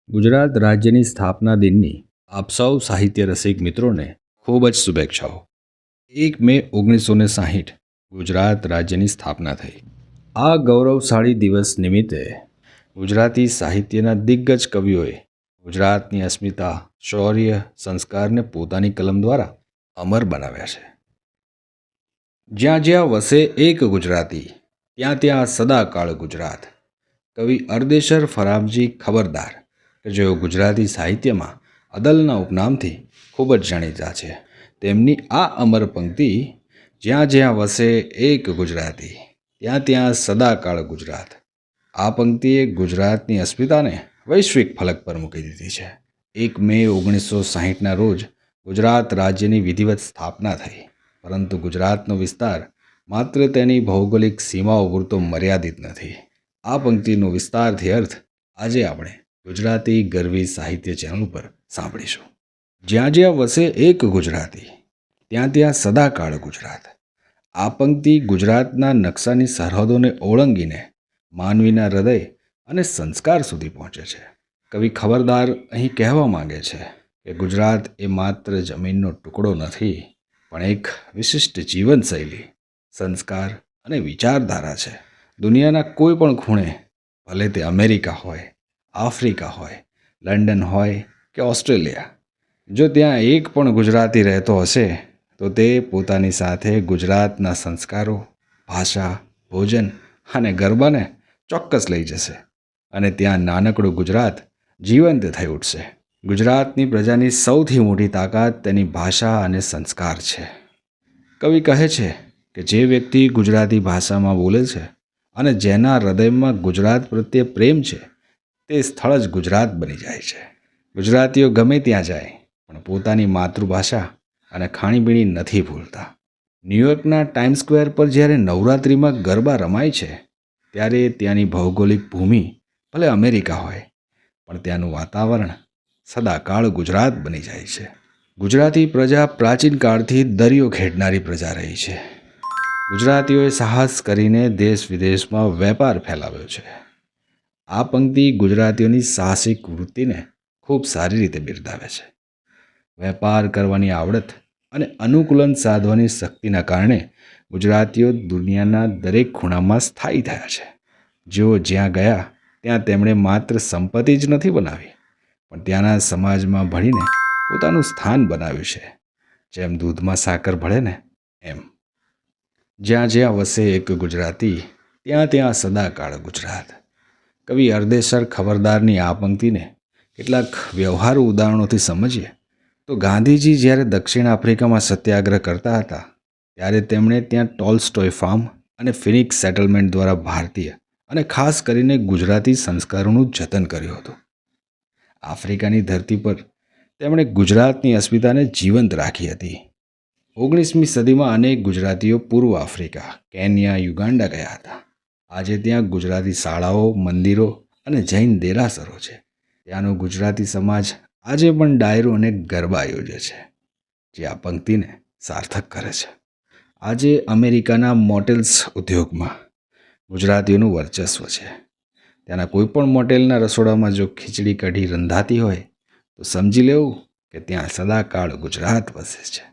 ગુજરાત રાજ્યની સ્થાપના દિનની આપ સૌ સાહિત્ય રસિક મિત્રોને ખૂબ જ શુભેચ્છાઓ। 1 મે 1960 ગુજરાત રાજ્યની સ્થાપના થઈ। આ ગૌરવશાળી દિવસ નિમિત્તે ગુજરાતી સાહિત્યના દિગ્ગજ કવિઓએ ગુજરાતની અસ્મિતા, શૌર્ય, સંસ્કારને પોતાની કલમ દ્વારા અમર બનાવ્યા છે। જ્યાં જ્યાં વસે એક ગુજરાતી, ત્યાં ત્યાં સદાકાળ ગુજરાત। કવિ અરદેશર ફરામજી ખબરદાર કે જેઓ ગુજરાતી સાહિત્યમાં અદલના ઉપનામથી ખૂબ જ જાણીતા છે, તેમની આ અમર પંક્તિ જ્યાં જ્યાં વસે એક ગુજરાતી, ત્યાં ત્યાં સદાકાળ ગુજરાત, આ પંક્તિએ ગુજરાતની અસ્મિતાને વૈશ્વિક ફલક પર મૂકી દીધી છે। 1 મે 1960ના રોજ ગુજરાત રાજ્યની વિધિવત સ્થાપના થઈ, પરંતુ ગુજરાતનો વિસ્તાર માત્ર તેની ભૌગોલિક સીમાઓ પૂરતો મર્યાદિત નથી। આ પંક્તિનો વિસ્તારથી અર્થ આજે આપણે ગુજરાતી ગરવી સાહિત્ય ચેનલ ઉપર સાંભળીશું। જ્યાં જ્યાં વસે એક ગુજરાતી, ત્યાં ત્યાં સદાકાળ ગુજરાત, આ પંક્તિ ગુજરાતના નકશાની સરહદોને ઓળંગીને માનવીના હૃદય અને સંસ્કાર સુધી પહોંચે છે। કવિ ખબરદાર અહીં કહેવા માંગે છે કે ગુજરાત એ માત્ર જમીનનો ટુકડો નથી, પણ એક વિશિષ્ટ જીવનશૈલી, સંસ્કાર અને વિચારધારા છે। દુનિયાના કોઈ પણ ખૂણે, ભલે તે અમેરિકા હોય, આફ્રિકા હોય, લંડન હોય કે ઓસ્ટ્રેલિયા, જો ત્યાં એક પણ ગુજરાતી રહેતો હશે તો તે પોતાની સાથે ગુજરાતના સંસ્કારો, ભાષા, ભોજન અને ગરબાને ચોક્કસ લઈ જશે, અને ત્યાં નાનકડું ગુજરાત જીવંત થઈ ઉઠશે। ગુજરાતની પ્રજાની સૌથી મોટી તાકાત તેની ભાષા અને સંસ્કાર છે। કવિ કહે છે કે જે વ્યક્તિ ગુજરાતી ભાષામાં બોલે છે અને જેના હૃદયમાં ગુજરાત પ્રત્યે પ્રેમ છે, તે સ્થળ જ ગુજરાત બની જાય છે। ગુજરાતીઓ ગમે ત્યાં જાય પણ પોતાની માતૃભાષા અને ખાણીપીણી નથી ભૂલતા। ન્યૂયોર્કના ટાઈમ્સ સ્ક્વેર પર જ્યારે નવરાત્રિમાં ગરબા રમાય છે, ત્યારે ત્યાંની ભૌગોલિક ભૂમિ ભલે અમેરિકા હોય, પણ ત્યાંનું વાતાવરણ સદાકાળ ગુજરાત બની જાય છે। ગુજરાતી પ્રજા પ્રાચીન કાળથી દરિયો ખેડનારી પ્રજા રહી છે। ગુજરાતીઓએ સાહસ કરીને દેશ વિદેશમાં વેપાર ફેલાવ્યો છે। આ પંક્તિ ગુજરાતીઓની સાહસિક વૃત્તિને ખૂબ સારી રીતે બિરદાવે છે। વેપાર કરવાની આવડત અને અનુકૂલન સાધવાની શક્તિના કારણે ગુજરાતીઓ દુનિયાના દરેક ખૂણામાં સ્થાયી થયા છે। જેઓ જ્યાં ગયા ત્યાં તેમણે માત્ર સંપત્તિ જ નથી બનાવી, પણ ત્યાંના સમાજમાં ભળીને પોતાનું સ્થાન બનાવ્યું છે। જેમ દૂધમાં સાકર ભળે ને એમ। જ્યાં જ્યાં વસે એક ગુજરાતી, ત્યાં ત્યાં સદાકાળ ગુજરાત। કવિ અરદેશર ખબરદારની આ પંક્તિને કેટલાક વ્યવહારુ ઉદાહરણોથી સમજીએ તો ગાંધીજી જ્યારે દક્ષિણ આફ્રિકામાં સત્યાગ્રહ કરતા હતા, ત્યારે તેમણે ત્યાં ટોલ્સ્ટોય ફાર્મ અને ફિનિક્સ સેટલમેન્ટ દ્વારા ભારતીય અને ખાસ કરીને ગુજરાતી સંસ્કારોનું જતન કર્યું હતું। આફ્રિકાની ધરતી પર તેમણે ગુજરાતની અસ્મિતાને જીવંત રાખી હતી। 19મી સદીમાં અનેક ગુજરાતીઓ પૂર્વ આફ્રિકા, કેન્યા, યુગાન્ડા ગયા હતા। આજે ત્યાં ગુજરાતી શાળાઓ, મંદિરો અને જૈન દેરાસરો છે। ત્યાંનો ગુજરાતી સમાજ આજે પણ ડાયરો અને ગરબા યોજે છે, જે આ પંક્તિને સાર્થક કરે છે। આજે અમેરિકાના મોટેલ્સ ઉદ્યોગમાં ગુજરાતીઓનું વર્ચસ્વ છે। ત્યાંના કોઈ પણ મોટેલના રસોડામાં જો ખીચડી કઢી રંધાતી હોય તો સમજી લેવું કે ત્યાં સદાકાળ ગુજરાત વસે છે।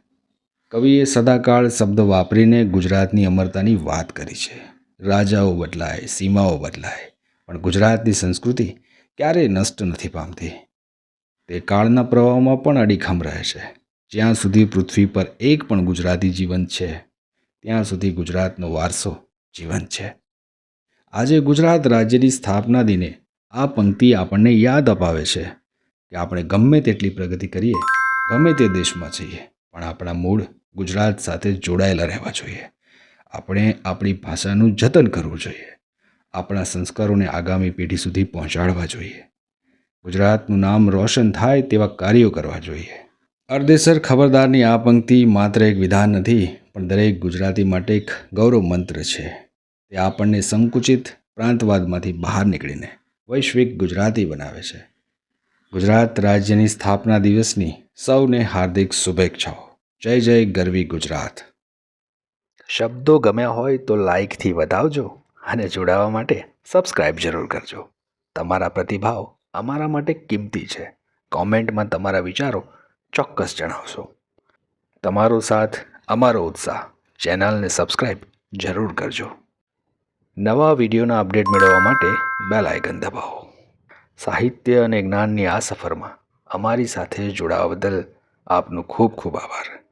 કવિએ સદાકાળ શબ્દ વાપરીને ગુજરાતની અમરતાની વાત કરી છે। રાજાઓ બદલાય, સીમાઓ બદલાય, પણ ગુજરાતની સંસ્કૃતિ ક્યારેય નષ્ટ નથી પામતી। તે કાળના પ્રવાહમાં પણ અડીખમ રહે છે। જ્યાં સુધી પૃથ્વી પર એક પણ ગુજરાતી જીવંત છે, ત્યાં સુધી ગુજરાતનો વારસો જીવંત છે। આજે ગુજરાત રાજ્યની સ્થાપના દિને આ પંક્તિ આપણને યાદ અપાવે છે કે આપણે ગમે તેટલી પ્રગતિ કરીએ, ગમે તે દેશમાં જઈએ, પણ આપણા મૂળ ગુજરાત સાથે જોડાયેલા રહેવા જોઈએ। આપણે આપણી ભાષાનું જતન કરવું જોઈએ, આપણા સંસ્કારોને આગામી પેઢી સુધી પહોંચાડવા જોઈએ, ગુજરાતનું નામ રોશન થાય તેવા કાર્યો કરવા જોઈએ। અરદેશર ખબરદારની આ પંક્તિ માત્ર એક વિધાન નથી, પણ દરેક ગુજરાતી માટે એક ગૌરવ મંત્ર છે। તે આપણને સંકુચિત પ્રાંતવાદમાંથી બહાર નીકળીને વૈશ્વિક ગુજરાતી બનાવે છે। ગુજરાત રાજ્યની સ્થાપના દિવસની સૌને હાર્દિક શુભેચ્છાઓ। જય જય ગરવી ગુજરાત। શબ્દો ગમ્યા હોય તો લાઈકથી વધાવજો અને જોડાવા માટે સબસ્ક્રાઈબ જરૂર કરજો। તમારા પ્રતિભાવ અમારા માટે કિંમતી છે. કોમેન્ટમાં તમારા વિચારો ચોક્કસ જણાવશો. તમારો સાથ અમારો ઉત્સાહ. ચેનલને સબસ્ક્રાઈબ જરૂર કરજો. નવા વિડીયોના અપડેટ મેળવવા માટે બેલ આઇકન દબાવો. સાહિત્ય અને જ્ઞાનની આ સફરમાં અમારી સાથે જોડાવા બદલ આપનો ખૂબ ખૂબ આભાર.